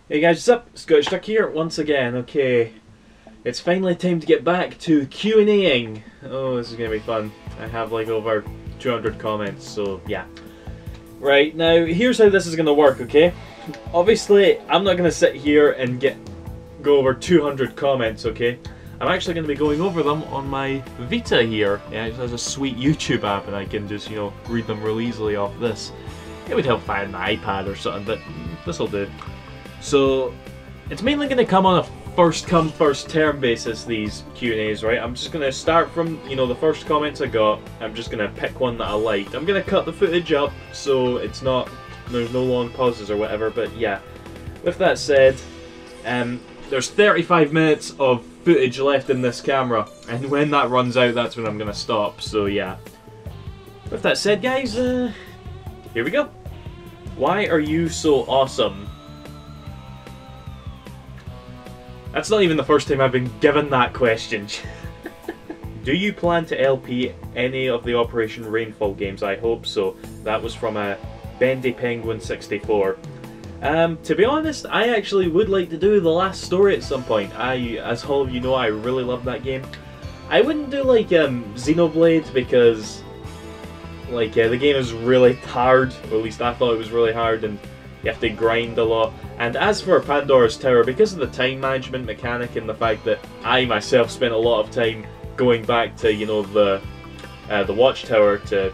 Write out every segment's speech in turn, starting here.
Hey guys, what's up? ScottishDuck here once again. Okay, it's finally time to get back to Q&Aing. Oh, this is gonna be fun. I have like over 200 comments, so yeah. Right, now here's how this is gonna work, okay? Obviously, I'm not gonna sit here and go over 200 comments, okay? I'm actually gonna be going over them on my Vita here. Yeah, it has a sweet YouTube app and I can just, you know, read them real easily off this. It would help if I had my iPad or something, but this'll do. So, it's mainly going to come on a first come first term basis, these Q&As, right? I'm just going to start from, you know, the first comments I got. I'm just going to pick one that I liked. I'm going to cut the footage up so it's not, there's no long pauses or whatever, but yeah. With that said, there's 35 minutes of footage left in this camera, and when that runs out, that's when I'm going to stop, so yeah. With that said, guys, here we go. Why are you so awesome? That's not even the first time I've been given that question. Do you plan to LP any of the Operation Rainfall games? I hope so. That was from a Bendy Penguin 64. To be honest, I actually would like to do The Last Story at some point. As all of you know, I really love that game. I wouldn't do like Xenoblade because like the game is really hard, or at least I thought it was really hard, and you have to grind a lot. And as for Pandora's Tower, because of the time management mechanic and the fact that I myself spent a lot of time going back to, you know, the Watchtower to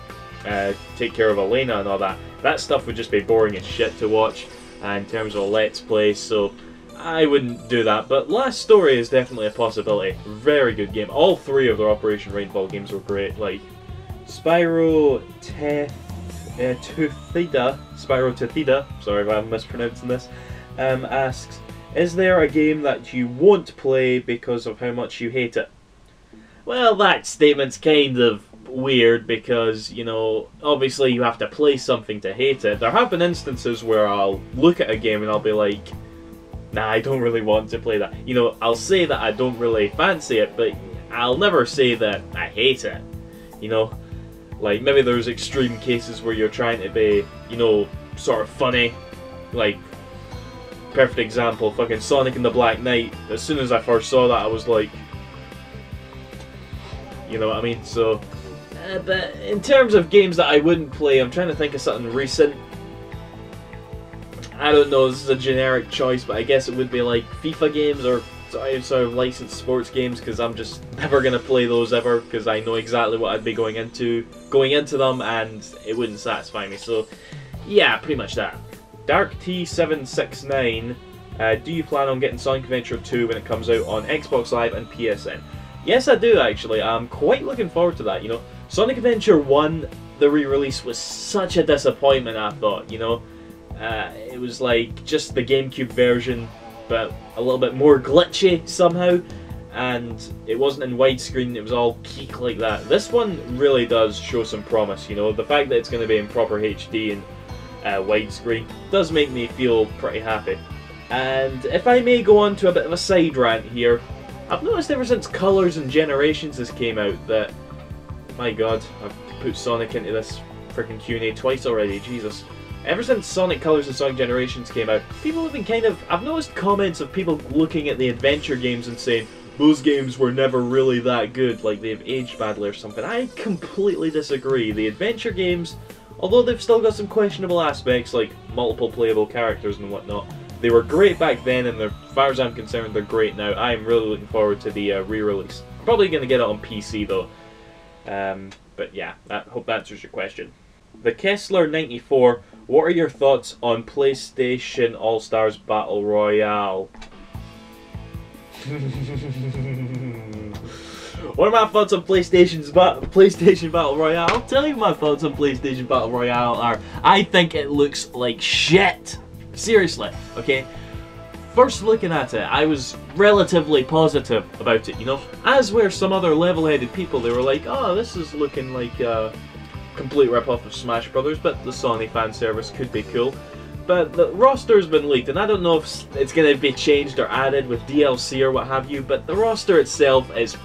take care of Elena and all that, that stuff would just be boring as shit to watch in terms of a Let's Play, so I wouldn't do that. But Last Story is definitely a possibility. Very good game. All three of their Operation Rainfall games were great. Like Spyro Tethida, sorry if I'm mispronouncing this, asks, is there a game that you won't play because of how much you hate it? Well, that statement's kind of weird because, you know, obviously you have to play something to hate it. There have been instances where I'll look at a game and I'll be like, nah, I don't really want to play that. You know, I'll say that I don't really fancy it, but I'll never say that I hate it, you know? Like, maybe there's extreme cases where you're trying to be, you know, sort of funny. Like, perfect example, fucking Sonic and the Black Knight. As soon as I first saw that, I was like, you know what I mean? So, but in terms of games that I wouldn't play, I'm trying to think of something recent. I don't know, this is a generic choice, but I guess it would be like FIFA games or sort of licensed sports games, because I'm just never going to play those ever, because I know exactly what I'd be going into them, and it wouldn't satisfy me. So yeah, pretty much that. Dark T769, do you plan on getting Sonic Adventure 2 when it comes out on Xbox Live and PSN? Yes, I do actually. I'm quite looking forward to that. You know, Sonic Adventure 1, the re-release was such a disappointment, I thought, you know. It was like just the GameCube version, but a little bit more glitchy somehow, and it wasn't in widescreen, it was all keek like that. This one really does show some promise, you know. The fact that it's going to be in proper HD and widescreen does make me feel pretty happy. And if I may go on to a bit of a side rant here, I've noticed ever since Colors and Generations has came out that, my god, I've put Sonic into this freaking Q&A twice already, Jesus. Ever since Sonic Colors and Sonic Generations came out, people have been kind of... I've noticed comments of people looking at the adventure games and saying, those games were never really that good, like they've aged badly or something. I completely disagree. The adventure games, although they've still got some questionable aspects, like multiple playable characters and whatnot, they were great back then, and as far as I'm concerned, they're great now. I'm really looking forward to the re-release. I'm probably going to get it on PC though. But yeah, I hope that answers your question. The Kessler94, what are your thoughts on PlayStation All-Stars Battle Royale? What are my thoughts on PlayStation Battle Royale? I'll tell you my thoughts on PlayStation Battle Royale are, I think it looks like shit. Seriously, okay? First looking at it, I was relatively positive about it, you know? As were some other level-headed people. They were like, oh, this is looking like a complete rip-off of Smash Brothers, but the Sony fan service could be cool. But the roster's been leaked, and I don't know if it's going to be changed or added with DLC or what have you, but the roster itself is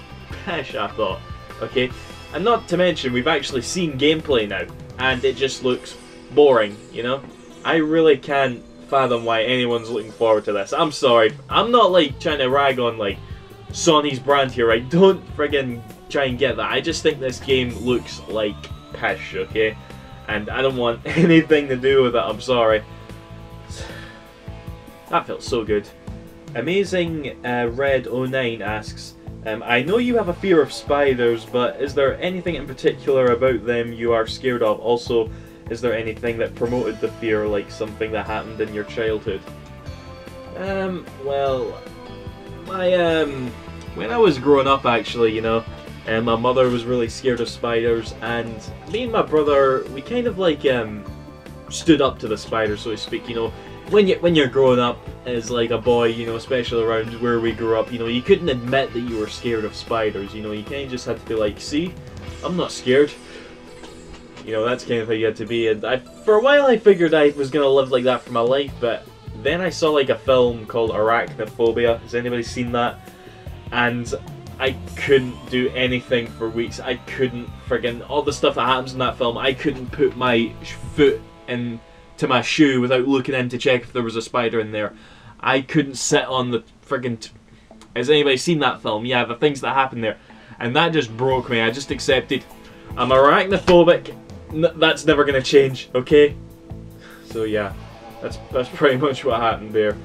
pish, I thought, okay? And not to mention, we've actually seen gameplay now, and it just looks boring, you know? I really can't fathom why anyone's looking forward to this. I'm sorry. I'm not like trying to rag on like Sony's brand here, right? Don't friggin' try and get that. I just think this game looks like pish, okay? And I don't want anything to do with it, I'm sorry. That felt so good. Amazing Red09 asks, I know you have a fear of spiders, but is there anything in particular about them you are scared of? Also, is there anything that promoted the fear, like something that happened in your childhood? Well, when I was growing up, actually, you know, my mother was really scared of spiders, and me and my brother, we kind of like stood up to the spider, so to speak. You know, when you're growing up as like a boy, you know, especially around where we grew up, you know, you couldn't admit that you were scared of spiders. You know, you kind of just had to be like, see, I'm not scared. You know, that's kind of how you had to be. And for a while I figured I was gonna live like that for my life, but then I saw like a film called Arachnophobia. Has anybody seen that? And I couldn't do anything for weeks. I couldn't friggin' all the stuff that happens in that film. I couldn't put my foot into my shoe without looking in to check if there was a spider in there. I couldn't sit on the friggin' has anybody seen that film? Yeah, the things that happen there. And that just broke me. I just accepted I'm arachnophobic. That's never gonna change, okay? So yeah, that's pretty much what happened there.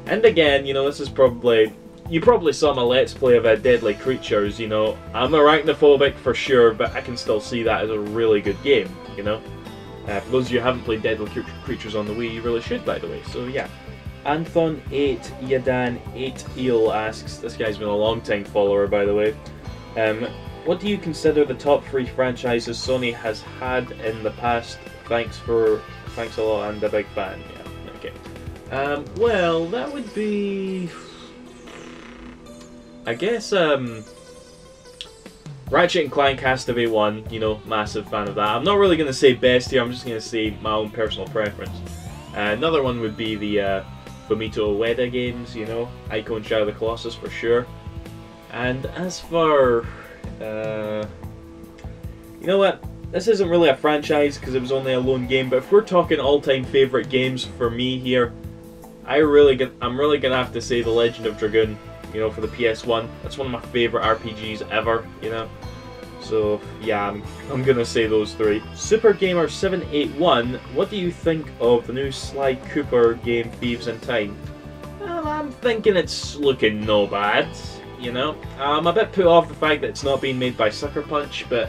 And again, you know, this is probably, you probably saw my Let's Play of Deadly Creatures, you know. I'm arachnophobic for sure, but I can still see that as a really good game, you know. For those of you who haven't played Deadly Creatures on the Wii, you really should, by the way, so yeah. Anthon8 Yadan 8 Eel asks, this guy's been a long time follower, by the way. What do you consider the top 3 franchises Sony has had in the past? Thanks a lot, and a big fan. Yeah, okay. Well, that would be, I guess, Ratchet and Clank has to be one, you know, massive fan of that. I'm not really going to say best here, I'm just going to say my own personal preference. Another one would be the Fumito Ueda games, you know, Ico and Shadow of the Colossus for sure. And as for, you know what, this isn't really a franchise because it was only a lone game, but if we're talking all-time favourite games for me here, I'm really gonna have to say The Legend of Dragoon, you know, for the PS1. That's one of my favourite RPGs ever, you know. So yeah, I'm gonna say those 3. SuperGamer781, what do you think of the new Sly Cooper game Thieves in Time? Well, I'm thinking it's looking no bad, you know. I'm a bit put off the fact that it's not being made by Sucker Punch, but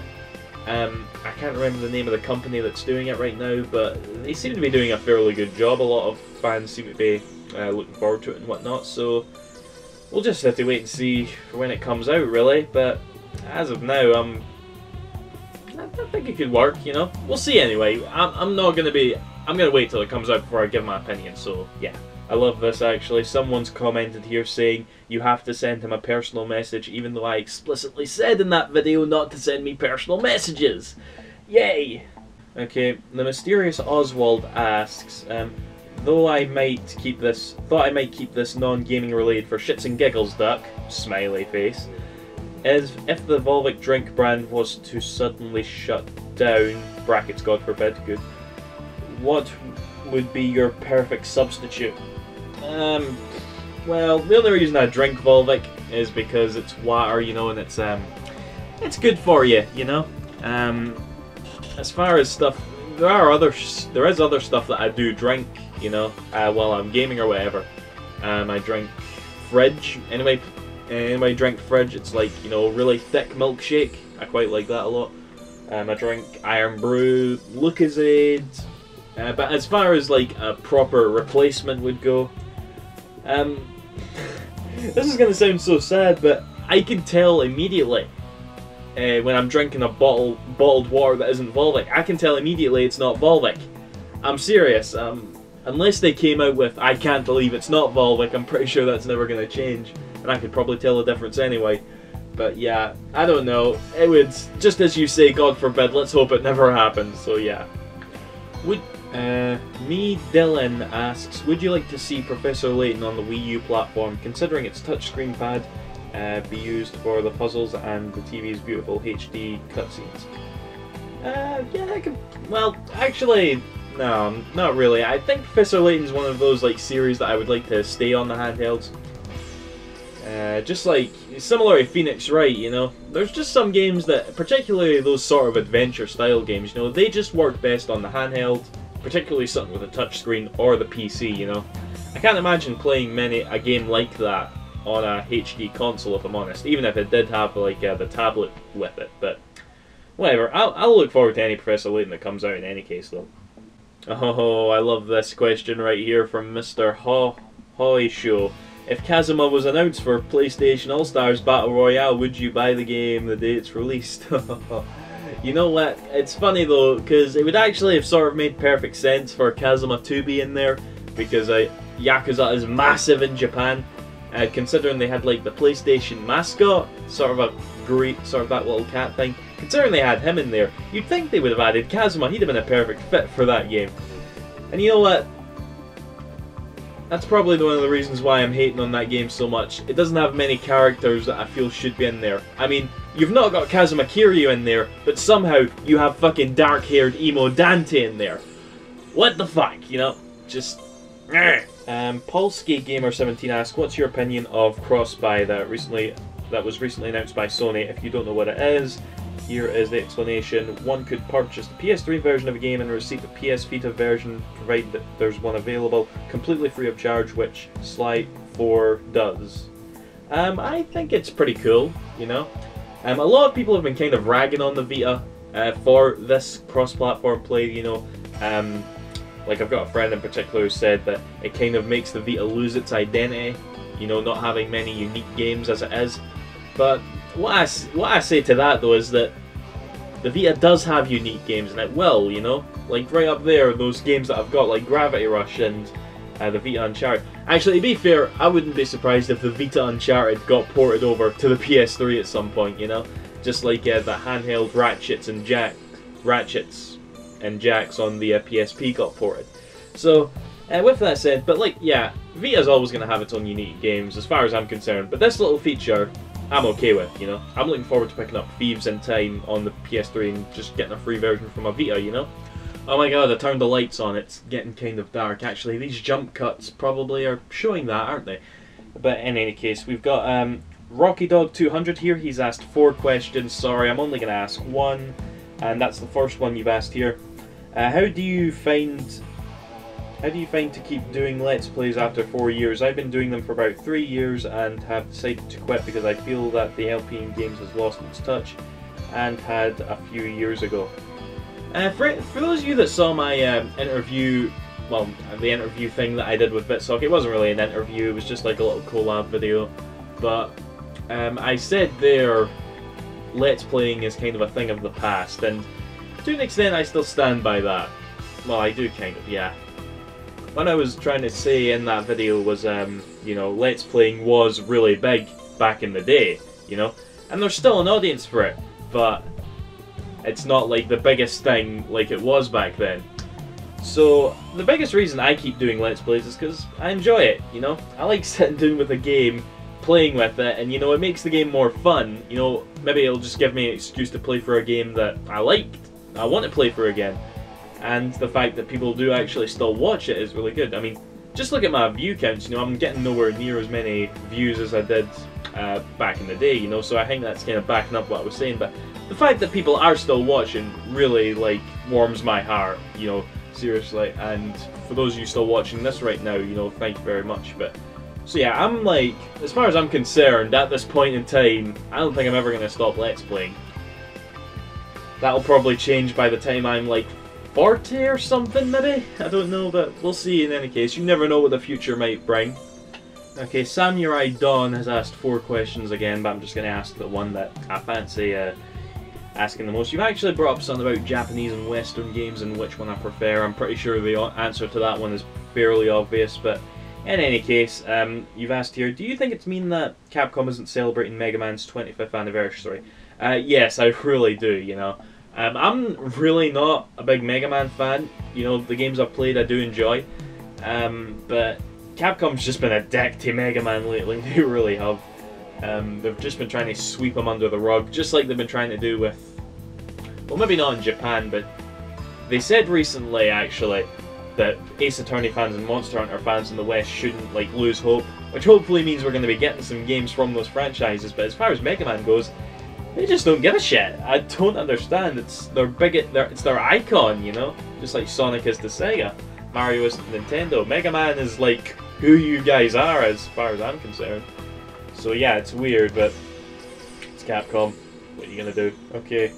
I can't remember the name of the company that's doing it right now, but they seem to be doing a fairly good job. A lot of fans seem to be looking forward to it and whatnot, so we'll just have to wait and see for when it comes out, really. But as of now, I think it could work, you know. We'll see anyway. I'm gonna wait till it comes out before I give my opinion, so yeah. I love this actually. Someone's commented here saying you have to send him a personal message, even though I explicitly said in that video not to send me personal messages. Yay! Okay, the mysterious Oswald asks, thought I might keep this non-gaming related for shits and giggles, Duck, smiley face, is if the Volvic drink brand was to suddenly shut down, brackets God forbid, good, what would be your perfect substitute? Well, the only reason I drink Volvic is because it's water, you know, and it's good for you, you know. As far as stuff, there is other stuff that I do drink, you know, while I'm gaming or whatever. I drink Fridge. Anybody drink Fridge? It's like, you know, really thick milkshake. I quite like that a lot. I drink Iron Brew, Lucozade. But as far as like a proper replacement would go, this is gonna sound so sad, but I can tell immediately when I'm drinking a bottled water that isn't Volvic. I can tell immediately it's not Volvic. I'm serious. Unless they came out with I can't believe it's not Volvic, I'm pretty sure that's never gonna change, and I could probably tell the difference anyway. But yeah, I don't know. It would, just as you say, God forbid. Let's hope it never happens. So yeah. Dylan asks, would you like to see Professor Layton on the Wii U platform, considering its touchscreen pad be used for the puzzles and the TV's beautiful HD cutscenes? Yeah, I could. Well, actually, No, not really. I think Professor Layton's one of those like series that I would like to stay on the handhelds. Just like, similar to Phoenix Wright, you know, there's just some games that, particularly those sort of adventure style games, you know, they just work best on the handheld, particularly something with a touchscreen or the PC, you know. I can't imagine playing a game like that on a HD console, if I'm honest, even if it did have like the tablet with it, but whatever. I'll look forward to any Professor Layton that comes out in any case, though. Oh, I love this question right here from Mr. Hoy Show. If Kazuma was announced for PlayStation All-Stars Battle Royale, would you buy the game the day it's released? You know what? It's funny though, because it would actually have sort of made perfect sense for Kazuma to be in there, because Yakuza is massive in Japan. Considering they had like the PlayStation mascot, sort of that little cat thing. Considering they had him in there, you'd think they would have added Kazuma. He'd have been a perfect fit for that game. And you know what? That's probably one of the reasons why I'm hating on that game so much. It doesn't have many characters that I feel should be in there. I mean, you've not got Kazuma Kiryu in there, but somehow you have fucking dark-haired emo Dante in there. What the fuck, you know? Just... Polsky Gamer 17 asks, what's your opinion of cross-buy that was recently announced by Sony? If you don't know what it is, here is the explanation. One could purchase the PS3 version of a game and receive the PS Vita version, provided that there's one available, completely free of charge, which Sly 4 does. I think it's pretty cool, you know. A lot of people have been kind of ragging on the Vita for this cross-platform play, you know. Like, I've got a friend in particular who said that it kind of makes the Vita lose its identity, you know, not having many unique games as it is. But what I say to that though is that the Vita does have unique games, and it will, you know, like right up there, those games that I've got like Gravity Rush and the Vita Uncharted. Actually, to be fair, I wouldn't be surprised if the Vita Uncharted got ported over to the PS3 at some point, you know, just like the handheld Ratchets and Jacks on the PSP got ported. So with that said, but like, yeah, Vita's always going to have its own unique games as far as I'm concerned, but this little feature I'm okay with, you know. I'm looking forward to picking up Thieves in Time on the PS3 and just getting a free version from a Vita, you know. Oh my god, I turned the lights on, it's getting kind of dark. Actually, these jump cuts probably are showing that, aren't they? But in any case, we've got Rocky Dog 200 here. He's asked 4 questions. Sorry, I'm only going to ask 1, and that's the first one you've asked here. How do you find to keep doing Let's Plays after 4 years? I've been doing them for about 3 years and have decided to quit because I feel that the LP in games has lost its touch and had a few years ago. For those of you that saw my interview, well, the interview thing that I did with Bitsock, it wasn't really an interview, it was just like a little collab video, but I said there, Let's Playing is kind of a thing of the past, and to an extent I still stand by that. Well, I do kind of, yeah. What I was trying to say in that video was, you know, Let's Playing was really big back in the day, you know, and there's still an audience for it, but it's not like the biggest thing like it was back then. So the biggest reason I keep doing Let's Plays is because I enjoy it, you know. I like sitting down with a game, playing with it, and you know, it makes the game more fun. You know, maybe it'll just give me an excuse to play for a game that I liked, I want to play for again. And the fact that people do actually still watch it is really good. I mean, just look at my view counts, you know, I'm getting nowhere near as many views as I did back in the day, you know, so I think that's kind of backing up what I was saying, but the fact that people are still watching really, like, warms my heart, you know, seriously, and for those of you still watching this right now, you know, thank you very much. But so yeah, I'm like, as far as I'm concerned, at this point in time, I don't think I'm ever going to stop Let's Playing. That'll probably change by the time I'm like 40 or something, maybe? I don't know, but we'll see in any case. You never know what the future might bring. Okay, Samurai Dawn has asked 4 questions again, but I'm just going to ask the one that I fancy asking the most. You've actually brought up something about Japanese and Western games and which one I prefer. I'm pretty sure the answer to that one is fairly obvious, but in any case, you've asked here, do you think it's mean that Capcom isn't celebrating Mega Man's 25th anniversary? Yes, I really do, you know. I'm really not a big Mega Man fan. You know, the games I've played I do enjoy. But Capcom's just been a dick to Mega Man lately. They really have. They've just been trying to sweep him under the rug, just like they've been trying to do with... Well, maybe not in Japan, but They said recently, actually, that Ace Attorney fans and Monster Hunter fans in the West shouldn't like lose hope, which hopefully means we're going to be getting some games from those franchises. But as far as Mega Man goes, they just don't give a shit. I don't understand. It's their icon, you know, just like Sonic is to Sega, Mario is to Nintendo. Mega Man is like who you guys are, as far as I'm concerned. So yeah, it's weird, but it's Capcom. What are you gonna do? Okay,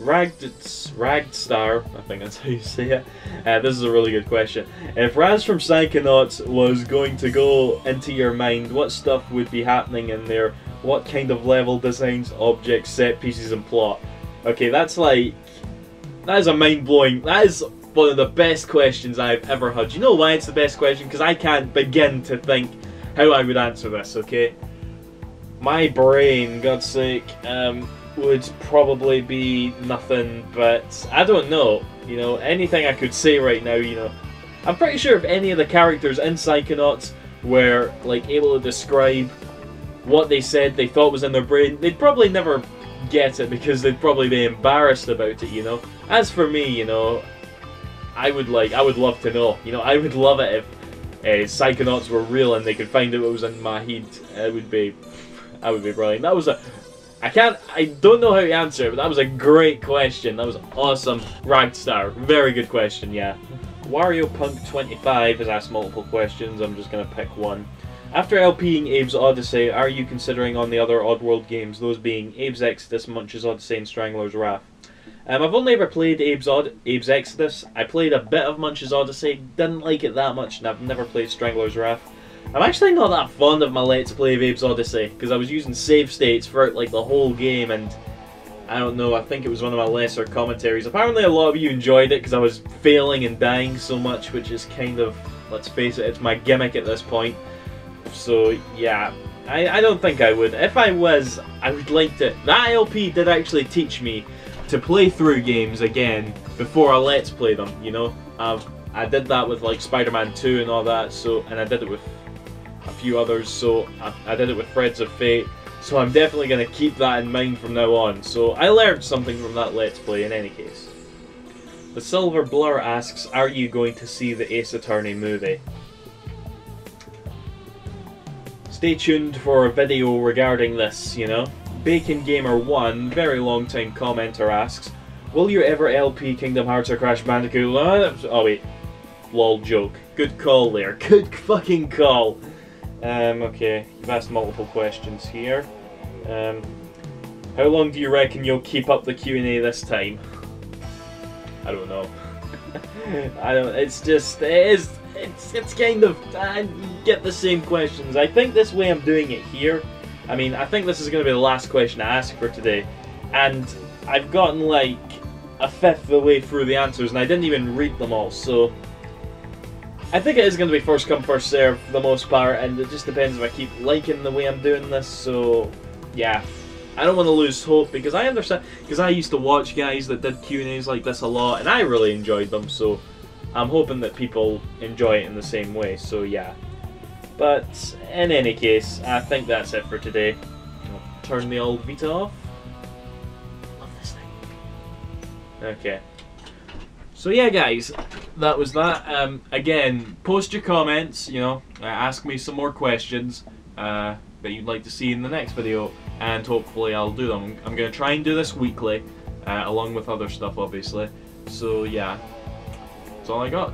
Ragdstar, I think that's how you say it. This is a really good question. If Raz from Psychonauts was going to go into your mind, what stuff would be happening in there? What kind of level designs, objects, set pieces, and plot? Okay, that is a mind-blowing, that is one of the best questions I've ever heard. You know why it's the best question? Because I can't begin to think how I would answer this, okay? My brain, God's sake, would probably be nothing, but I don't know. You know, anything I could say right now, you know. I'm pretty sure if any of the characters in Psychonauts were, like, able to describe what they said they thought was in their brain, they'd probably never get it because they'd probably be embarrassed about it, you know. As for me, you know, I would love to know. You know, I would love it if Psychonauts were real and they could find out what was in my head. It would be brilliant. That was I don't know how to answer it, but that was a great question. That was awesome. Ragstar, very good question, yeah. Wario Punk 25 has asked multiple questions. I'm just gonna pick one. After LPing Abe's Odyssey, are you considering on the other Oddworld games, those being Abe's Exodus, Munch's Odyssey, and Strangler's Wrath? I've only ever played Abe's Exodus. I played a bit of Munch's Odyssey, didn't like it that much, and I've never played Strangler's Wrath. I'm actually not that fond of my Let's Play of Abe's Odyssey, because I was using save states throughout like the whole game, and I don't know, I think it was one of my lesser commentaries. Apparently a lot of you enjoyed it because I was failing and dying so much, which is kind of, let's face it, it's my gimmick at this point. So yeah, I don't think I would. If I was, I would like to. That LP did actually teach me to play through games again before I Let's Play them, you know. I did that with like Spider-Man 2 and all that, so, and I did it with a few others, so I did it with Threads of Fate, so I'm definitely going to keep that in mind from now on. So I learned something from that Let's Play in any case. The Silver Blur asks, are you going to see the Ace Attorney movie? Stay tuned for a video regarding this, you know. Bacon Gamer 1, very long time commenter, asks, will you ever LP Kingdom Hearts or Crash Bandicoot? Oh wait, lol joke. Good call there, good fucking call. Okay, you've asked multiple questions here. How long do you reckon you'll keep up the Q&A this time? I don't know. It's kind of, you get the same questions. I think this way I'm doing it here, I mean, I think this is going to be the last question I ask for today, and I've gotten like a fifth of the way through the answers and I didn't even read them all, so I think it is going to be first come first serve for the most part, and it just depends if I keep liking the way I'm doing this. So yeah, I don't want to lose hope, because I understand, because I used to watch guys that did Q&As like this a lot and I really enjoyed them, so I'm hoping that people enjoy it in the same way, so yeah. But in any case, I think that's it for today. I'll turn the old Vita off. Love this thing. Okay. So yeah guys, that was that. Again, post your comments, you know, ask me some more questions that you'd like to see in the next video, and hopefully I'll do them. I'm going to try and do this weekly, along with other stuff obviously. So yeah, that's all I got.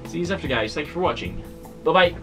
See you after guys, thank you for watching. Bye bye!